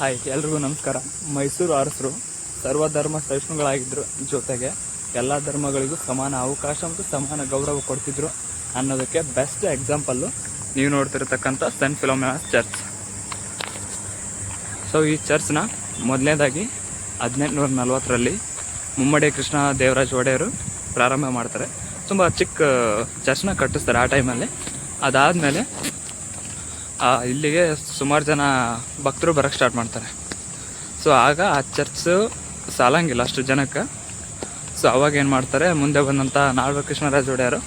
Hi, ಎಲ್ರಿಗೂ ನಮಸ್ಕಾರ. ಮೈಸೂರು ಅರಸರು ಸರ್ವಧರ್ಮ ಸಹಿಷ್ಣುಗಳಾಗಿದ್ದರು, ಜೊತೆಗೆ ಎಲ್ಲ ಧರ್ಮಗಳಿಗೂ ಸಮಾನ ಅವಕಾಶ ಮತ್ತು ಸಮಾನ ಗೌರವ ಕೊಡ್ತಿದ್ರು ಅನ್ನೋದಕ್ಕೆ ಬೆಸ್ಟ್ ಎಕ್ಸಾಂಪಲ್ಲು ನೀವು ನೋಡ್ತಿರತಕ್ಕಂಥ ಸೆಂಟ್ ಫಿಲೋಮಿನಾಸ್ ಚರ್ಚ್. ಸೊ ಈ ಚರ್ಚ್ನ ಮೊದಲನೇದಾಗಿ 1840ರಲ್ಲಿ ಮುಮ್ಮಡಿ ಕೃಷ್ಣ ದೇವರಾಜ ಒಡೆಯರು ಪ್ರಾರಂಭ ಮಾಡ್ತಾರೆ. ತುಂಬ ಚಿಕ್ಕ ಚರ್ಚ್ನ ಕಟ್ಟಿಸ್ತಾರೆ ಆ ಟೈಮಲ್ಲಿ. ಅದಾದಮೇಲೆ ಇಲ್ಲಿಗೆ ಸುಮಾರು ಜನ ಭಕ್ತರು ಬರೋಕ್ಕೆ ಸ್ಟಾರ್ಟ್ ಮಾಡ್ತಾರೆ. ಸೊ ಆಗ ಆ ಚರ್ಚು ಸಾಲಂಗಿಲ್ಲ ಅಷ್ಟು ಜನಕ್ಕೆ. ಸೊ ಅವಾಗ ಏನು ಮಾಡ್ತಾರೆ, ಮುಂದೆ ಬಂದಂಥ ನಾಲ್ವರು ಕೃಷ್ಣರಾಜ ಒಡೆಯರು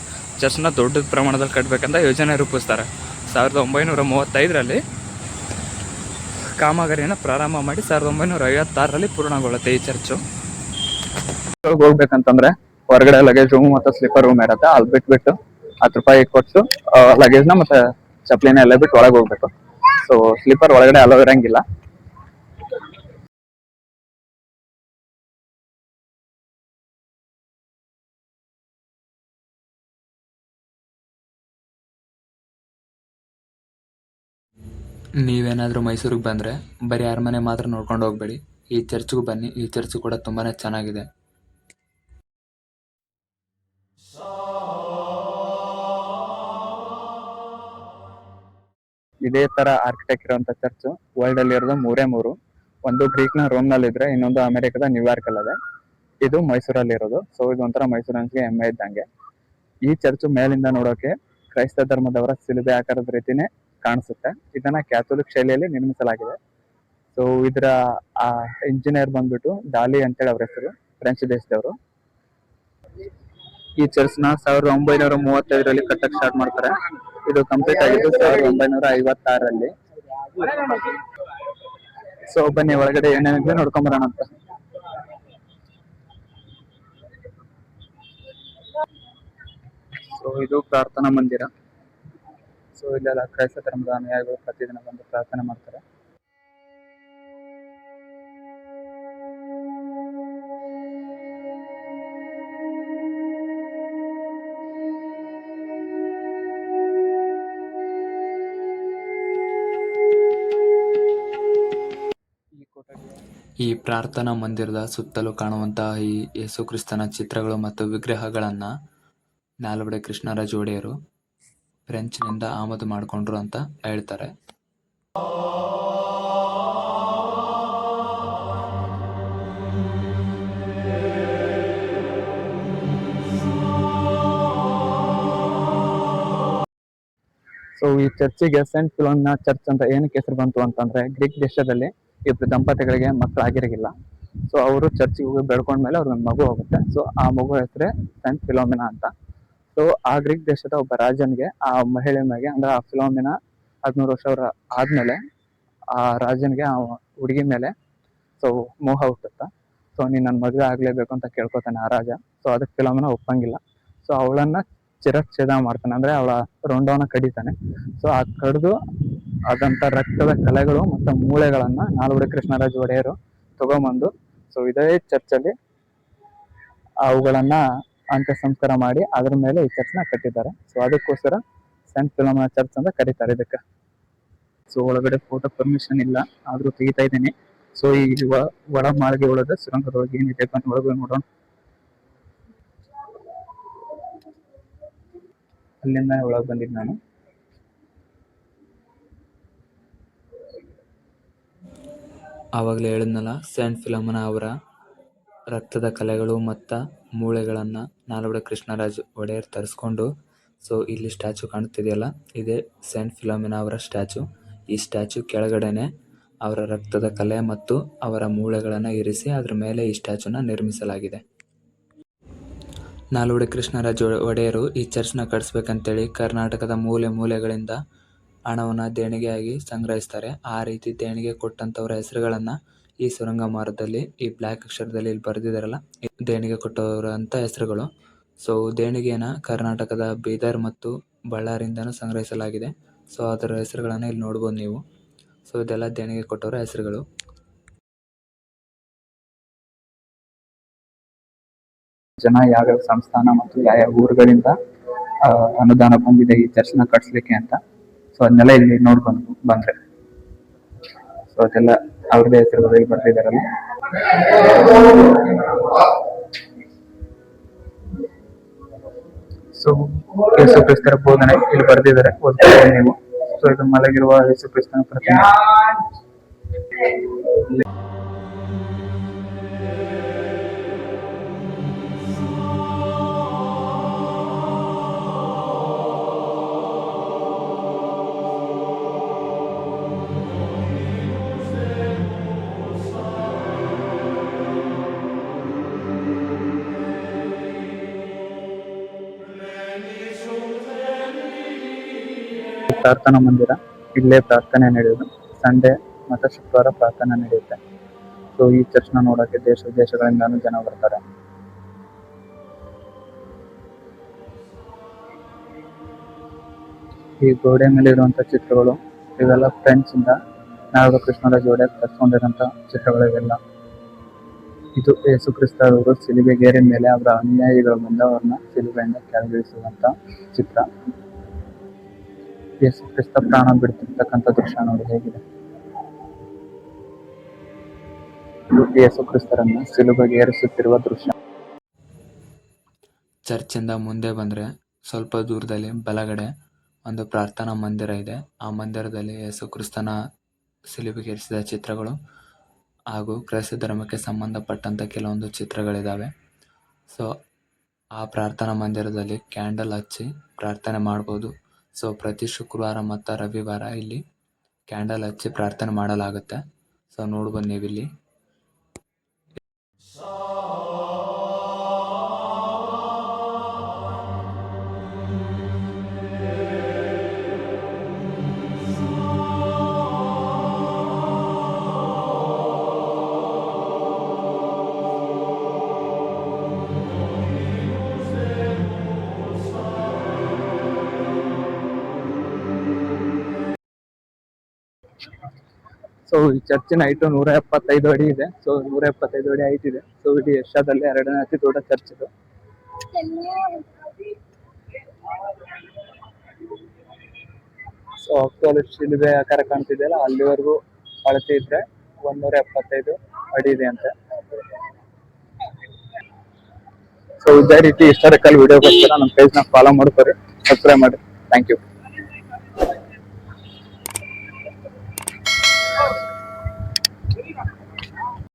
ಚರ್ಚ್ನ ದೊಡ್ಡ ಪ್ರಮಾಣದಲ್ಲಿ ಕಟ್ಟಬೇಕಂತ ಯೋಜನೆ ರೂಪಿಸ್ತಾರೆ. 1935ರಲ್ಲಿ ಕಾಮಗಾರಿಯನ್ನು ಪ್ರಾರಂಭ ಮಾಡಿ 1956ರಲ್ಲಿ ಪೂರ್ಣಗೊಳ್ಳುತ್ತೆ ಈ ಚರ್ಚು. ಹೋಗ್ಬೇಕಂತಂದ್ರೆ ಹೊರಗಡೆ ಲಗೇಜ್ ರೂಮ್ ಮತ್ತು ಸ್ಲೀಪರ್ ರೂಮ್ ಇರುತ್ತೆ. ಅಲ್ಲಿ ಬಿಟ್ಬಿಟ್ಟು 10 ರೂಪಾಯಿ ಕೊಟ್ಟು ಲಗೇಜ್ನ ಮತ್ತು ಚಪ್ಪಲಿನ ಎಲ್ಲ ಬಿಟ್ಟು ಒಳಗೆ ಹೋಗ್ಬೇಕು. ಸೊ ಸ್ಲೀಪರ್ ಒಳಗಡೆ ಅಲೋ ಇರಂಗಿಲ್ಲ. ನೀವೇನಾದರೂ ಮೈಸೂರಿಗೆ ಬಂದರೆ ಬರೀ ಅರಮನೆ ಮಾತ್ರ ನೋಡ್ಕೊಂಡು ಹೋಗ್ಬೇಡಿ, ಈ ಚರ್ಚ್ಗೂ ಬನ್ನಿ. ಈ ಚರ್ಚ್ ಕೂಡ ತುಂಬಾ ಚೆನ್ನಾಗಿದೆ. ಇದೇ ತರ ಆರ್ಕಿಟೆಕ್ಟ್ ಇರುವಂತ ಚರ್ಚ್ ವರ್ಲ್ಡ್ ಅಲ್ಲಿ ಇರೋದು 3 ಒಂದು ಗ್ರೀಕ್ ನ ರೋಮ್ ನಲ್ಲಿ ಇದ್ರೆ, ಇನ್ನೊಂದು ಅಮೆರಿಕದ ನ್ಯೂಯಾರ್ಕ್ ಅಲ್ಲಿದೆ. ಇದು ಮೈಸೂರಲ್ಲಿ ಇರೋದು. ಸೊ ಇದು ಒಂಥರ ಮೈಸೂರಿನಲ್ಲಿ ಹೆಮ್ಮೆ ಇದ್ದಂಗೆ. ಈ ಚರ್ಚ್ ಮೇಲಿಂದ ನೋಡೋಕೆ ಕ್ರೈಸ್ತ ಧರ್ಮದವರ ಶಿಲುಬೆ ಆಕಾರದ ರೀತಿನೇ ಕಾಣಿಸುತ್ತೆ. ಇದನ್ನ ಕ್ಯಾಥೋಲಿಕ್ ಶೈಲಿಯಲ್ಲಿ ನಿರ್ಮಿಸಲಾಗಿದೆ. ಸೊ ಇದರ ಇಂಜಿನಿಯರ್ ಬಂದ್ಬಿಟ್ಟು ಡಾಲಿ ಅಂತೇಳಿ ಅವ್ರ ಹೆಸರು, ಫ್ರೆಂಚ್ ದೇಶದವರು. ಈ ಚರ್ಚ್ ನ 1935ರಲ್ಲಿ ಕಟ್ಟಕ್ ಸ್ಟಾರ್ಟ್ ಮಾಡ್ತಾರೆ. ಇದು ಕಂಪ್ಲೀಟ್ ಆಗಿದ್ದು 1956ರಲ್ಲಿ. ಸೊ ಬನ್ನಿ ಒಳಗಡೆ ಏನೇನಿದೆ ನೋಡ್ಕೊಂಡ್ ಬರೋಣ ಅಂತ. ಸೊ ಇದು ಪ್ರಾರ್ಥನಾ ಮಂದಿರ. ಸೊ ಇಲ್ಲೆಲ್ಲ ಕ್ರೈಸ್ತ ಧರ್ಮದ ಅನುಯಾಯಿಗಳು ಪ್ರತಿದಿನ ಬಂದು ಪ್ರಾರ್ಥನೆ ಮಾಡ್ತಾರೆ. ಈ ಪ್ರಾರ್ಥನಾ ಮಂದಿರದ ಸುತ್ತಲೂ ಕಾಣುವಂತಹ ಈ ಯೇಸುಕ್ರಿಸ್ತನ ಚಿತ್ರಗಳು ಮತ್ತು ವಿಗ್ರಹಗಳನ್ನು ನಾಲ್ವಡಿ ಕೃಷ್ಣರಾಜ ಒಡೆಯರು ಫ್ರೆಂಚ್ನಿಂದ ಆಮದು ಮಾಡಿಕೊಂಡ್ರು ಅಂತ ಹೇಳ್ತಾರೆ. ಸೊ ಈ ಚರ್ಚಿಗೆ ಸೆಂಟ್ ಫಿಲೋಮಿನಾ ಚರ್ಚ್ ಅಂತ ಏನಕ್ಕೆ ಹೆಸರು ಬಂತು ಅಂತಂದ್ರೆ, ಗ್ರೀಕ್ ದೇಶದಲ್ಲಿ ಇಬ್ಬರು ದಂಪತಿಗಳಿಗೆ ಮಕ್ಕಳಾಗಿರಲಿಲ್ಲ. ಸೊ ಅವರು ಚರ್ಚಿಗೆ ಹೋಗಿ ಬೆಳ್ಕೊಂಡ್ಮೇಲೆ ಅವ್ರಿಗೊಂದು ಮಗು ಹೋಗುತ್ತೆ. ಸೊ ಆ ಮಗು ಹೆಸರೇ ಸೆಂಟ್ ಫಿಲೋಮಿನಾ ಅಂತ. ಸೊ ಆ ಗ್ರೀಕ್ ದೇಶದ ಒಬ್ಬ ರಾಜನಿಗೆ ಆ ಮಹಿಳೆ ಮೇಲೆ, ಅಂದ್ರೆ ಆ ಫಿಲೋಮಿನಾ 13 ವರ್ಷ ಆದ್ಮೇಲೆ ಆ ರಾಜನಿಗೆ ಆ ಹುಡುಗಿ ಮೇಲೆ ಸೊ ಮೋಹ ಹುಟ್ಟುತ್ತ. ಸೊ ನೀನ್ ನನ್ನ ಮದುವೆ ಆಗ್ಲೇಬೇಕು ಅಂತ ಕೇಳ್ಕೊತಾನೆ ಆ ರಾಜ. ಸೊ ಅದಕ್ಕೆ ಫಿಲೋಮಿನಾ ಒಪ್ಪಂಗಿಲ್ಲ. ಸೊ ಅವಳನ್ನ ಚಿರಚ್ಛೇದ ಮಾಡ್ತಾನೆ, ಅಂದ್ರೆ ಅವಳ ರುಂಡವನ್ನ ಕಡಿತಾನೆ. ಸೊ ಆ ಕಡ್ದು ಅದಂತ ರಕ್ತದ ಕಲೆಗಳು ಮತ್ತು ಮೂಳೆಗಳನ್ನ ನಾಲ್ವಡಿ ಕೃಷ್ಣರಾಜ ಒಡೆಯರು ತಗೊಂಬಂದು, ಸೊ ಇದೇ ಚರ್ಚಲ್ಲಿ ಅವುಗಳನ್ನ ಅಂತ್ಯ ಸಂಸ್ಕಾರ ಮಾಡಿ ಅದ್ರ ಮೇಲೆ ಈ ಚರ್ಚ್ನ ಕಟ್ಟಿದ್ದಾರೆ. ಸೊ ಅದಕ್ಕೋಸ್ಕರ ಸೆಂಟ್ ಫಿಲೋಮಿನಾ ಚರ್ಚ್ ಅಂತ ಕರೀತಾರೆ ಇದಕ್ಕೆ. ಸೊ ಒಳಗಡೆ ಫೋಟೋ ಪರ್ಮಿಷನ್ ಇಲ್ಲ, ಆದ್ರೂ ತೆಗಿತಾ ಇದ್ದೀನಿ. ಸೊ ಈ ಒಳ ಮಾಳಿಗೆ ಒಳಗೆ ಸುರಂಗದೊಳಗೆ ಏನಿದೆ ಅಂತ ಒಳಗೆ ನೋಡೋಣ. ಅಲ್ಲಿಂದ ಒಳಗೆ ಬಂದಿದ್ದು ನಾನು. ಆವಾಗಲೇ ಹೇಳಿದ್ನಲ್ಲ, ಸೆಂಟ್ ಫಿಲೋಮಿನಾ ಅವರ ರಕ್ತದ ಕಲೆಗಳು ಮತ್ತು ಮೂಳೆಗಳನ್ನು ನಾಲ್ವಡಿ ಕೃಷ್ಣರಾಜ ಒಡೆಯರ್ ತರಿಸ್ಕೊಂಡು, ಸೊ ಇಲ್ಲಿ ಸ್ಟ್ಯಾಚು ಕಾಣುತ್ತಿದೆಯಲ್ಲ, ಇದೇ ಸೆಂಟ್ ಫಿಲೋಮಿನಾ ಅವರ ಸ್ಟ್ಯಾಚು. ಈ ಸ್ಟ್ಯಾಚು ಕೆಳಗಡೆನೆ ಅವರ ರಕ್ತದ ಕಲೆ ಮತ್ತು ಅವರ ಮೂಳೆಗಳನ್ನು ಇರಿಸಿ ಅದ್ರ ಮೇಲೆ ಈ ಸ್ಟ್ಯಾಚುನ ನಿರ್ಮಿಸಲಾಗಿದೆ. ನಾಲ್ವಡಿ ಕೃಷ್ಣರಾಜ ಒಡೆಯರು ಈ ಚರ್ಚ್ನ ಕಟ್ಟಿಸ್ಬೇಕಂತೇಳಿ ಕರ್ನಾಟಕದ ಮೂಲೆ ಮೂಲೆಗಳಿಂದ ಹಣವನ್ನು ದೇಣಿಗೆಯಾಗಿ ಸಂಗ್ರಹಿಸ್ತಾರೆ. ಆ ರೀತಿ ದೇಣಿಗೆ ಕೊಟ್ಟಂಥವ್ರ ಹೆಸರುಗಳನ್ನು ಈ ಸುರಂಗ ಮಾರ್ಗದಲ್ಲಿ ಈ ಬ್ಲ್ಯಾಕ್ ಅಕ್ಷರದಲ್ಲಿ ಇಲ್ಲಿ ಬರೆದಿದ್ದಾರಲ್ಲ, ದೇಣಿಗೆ ಕೊಟ್ಟವರ ಅಂತ ಹೆಸರುಗಳು. ಸೊ ದೇಣಿಗೆನ ಕರ್ನಾಟಕದ ಬೀದರ್ ಮತ್ತು ಬಳ್ಳಾರಿಯಿಂದನೂ ಸಂಗ್ರಹಿಸಲಾಗಿದೆ. ಸೊ ಅದರ ಹೆಸರುಗಳನ್ನು ಇಲ್ಲಿ ನೋಡ್ಬೋದು ನೀವು. ಸೊ ಇದೆಲ್ಲ ದೇಣಿಗೆ ಕೊಟ್ಟವರ ಹೆಸರುಗಳು. ಜನ ಯಾವ್ಯಾವ ಸಂಸ್ಥಾನ ಮತ್ತು ಯಾವ್ಯಾವ ಊರುಗಳಿಂದ ಅನುದಾನ ಬಂದಿದೆ ಈ ಚರ್ಚ್ನ ಕಟ್ಸ್ಲಿಕ್ಕೆ ಅಂತ. ಸೊ ಅದನ್ನೆಲ್ಲ ಇಲ್ಲಿ ನೋಡ್ಕೊಂಡು ಬಂದ್ರೆ ಸೊ ಅದೆಲ್ಲ ಅವ್ರದೇ ಹೆಸರುಗಳು ಇಲ್ಲಿ ಬರ್ತಿದಾರಲ್ಲ. ಸೊ ಯೇಸು ಕ್ರಿಸ್ತರ ಬೋಧನೆ ಇಲ್ಲಿ ಬರ್ದಿದ್ದಾರೆ, ಓದ್ತಾರೆ ನೀವು. ಸೊ ಇದು ಮಲಗಿರುವ ಯೇಸು ಕ್ರಿಸ್ತನ ಪ್ರತಿಮೆ. ಪ್ರಾರ್ಥನಾ ಮಂದಿರ, ಇಲ್ಲೇ ಪ್ರಾರ್ಥನೆ ನಡೆಯುವುದು. ಸಂಡೇ ಮತ್ತು ಶುಕ್ರವಾರ ಪ್ರಾರ್ಥನೆ ನಡೆಯುತ್ತೆ. ಸೊ ಈ ಚರ್ಚ್ನ ನೋಡೋಕೆ ದೇಶ ವಿದೇಶಗಳಿಂದಾನು ಜನ ಬರ್ತಾರೆ. ಈ ಗೋಡೆ ಮೇಲೆ ಇರುವಂತ ಚಿತ್ರಗಳು ಇವೆಲ್ಲ ಫ್ರೆಂಡ್ಸ್ ಇಂದ ನಾಲ್ವರು ಕೃಷ್ಣರಾಜ ಒಡೆಯರ್ ತರಿಸ್ಕೊಂಡಿರೋಂಥ ಚಿತ್ರಗಳು ಇವೆಲ್ಲ. ಇದು ಯೇಸು ಕ್ರಿಸ್ತ ಅವರು ಸಿಲುಬೆಗೇರಿನ ಮೇಲೆ ಅವರ ಅನುಯಾಯಿಗಳ ಮುಂದೆ ಅವ್ರನ್ನ ಸಿಲುಬೆಯಿಂದ ಕೆಳಗಿಳಿಸುವಂತ ಚಿತ್ರ. ಯೇಸು ಕ್ರಿಸ್ತ ಪ್ರಾಣ ಬಿಡ್ತಿರ್ತಕ್ಕಂಥ ದೃಶ್ಯ ನೋಡಿ ಹೇಗಿದೆ. ಯೇಸು ಕ್ರಿಸ್ತರನ್ನ ಸಿಲುಬೆಗೆ ಏರಿಸುತ್ತಿರುವ ದೃಶ್ಯ. ಚರ್ಚಿಂದ ಮುಂದೆ ಬಂದ್ರೆ ಸ್ವಲ್ಪ ದೂರದಲ್ಲಿ ಬಲಗಡೆ ಒಂದು ಪ್ರಾರ್ಥನಾ ಮಂದಿರ ಇದೆ. ಆ ಮಂದಿರದಲ್ಲಿ ಯೇಸು ಕ್ರಿಸ್ತನ ಸಿಲುಬೆಗೇರಿಸಿದ ಚಿತ್ರಗಳು ಹಾಗೂ ಕ್ರೈಸ್ತ ಧರ್ಮಕ್ಕೆ ಸಂಬಂಧಪಟ್ಟಂತ ಕೆಲವೊಂದು ಚಿತ್ರಗಳಿದಾವೆ. ಸೊ ಆ ಪ್ರಾರ್ಥನಾ ಮಂದಿರದಲ್ಲಿ ಕ್ಯಾಂಡಲ್ ಹಚ್ಚಿ ಪ್ರಾರ್ಥನೆ ಮಾಡ್ಬೋದು. ಸೊ ಪ್ರತಿ ಶುಕ್ರವಾರ ಮತ್ತು ರವಿವಾರ ಇಲ್ಲಿ ಕ್ಯಾಂಡಲ್ ಹಚ್ಚಿ ಪ್ರಾರ್ಥನೆ ಮಾಡಲಾಗುತ್ತೆ. ಸೊ ನೋಡ್ಬೋದು ನೀವಿಲ್ಲಿ. ಸೊ ಈ ಚರ್ಚಿನ ಹೈಟು 175 ಅಡಿ ಇದೆ. ಸೊ 175 ಅಡಿ ಹೈಟ್ ಇದೆ. ಸೊ ಇಡೀ ಏಷ್ಯಾದಲ್ಲಿ 2ನೇ ಅತಿ ದೊಡ್ಡ ಚರ್ಚ್ ಇದು. ಸೊ ಅಕ್ಟೋಲ್ ಶಿಲುಬೆ ಆಕಾರ ಕಾಣ್ತಿದೆಯಲ್ಲ, ಅಲ್ಲಿವರೆಗೂ ಅಳತೆ ಇದ್ರೆ 175 ಅಡಿ ಇದೆ ಅಂತೆ. ಸೊ ಇದೇ ರೀತಿ ಹಿಸ್ಟಾರಿಕಲ್ ವಿಡಿಯೋಗೋಸ್ಕರ ನಮ್ಮ ಪೇಜ್ನ ಫಾಲೋ ಮಾಡ್ಕೊರಿ, ಸಬ್ಸ್ಕ್ರೈಬ್ ಮಾಡಿ. Thank you.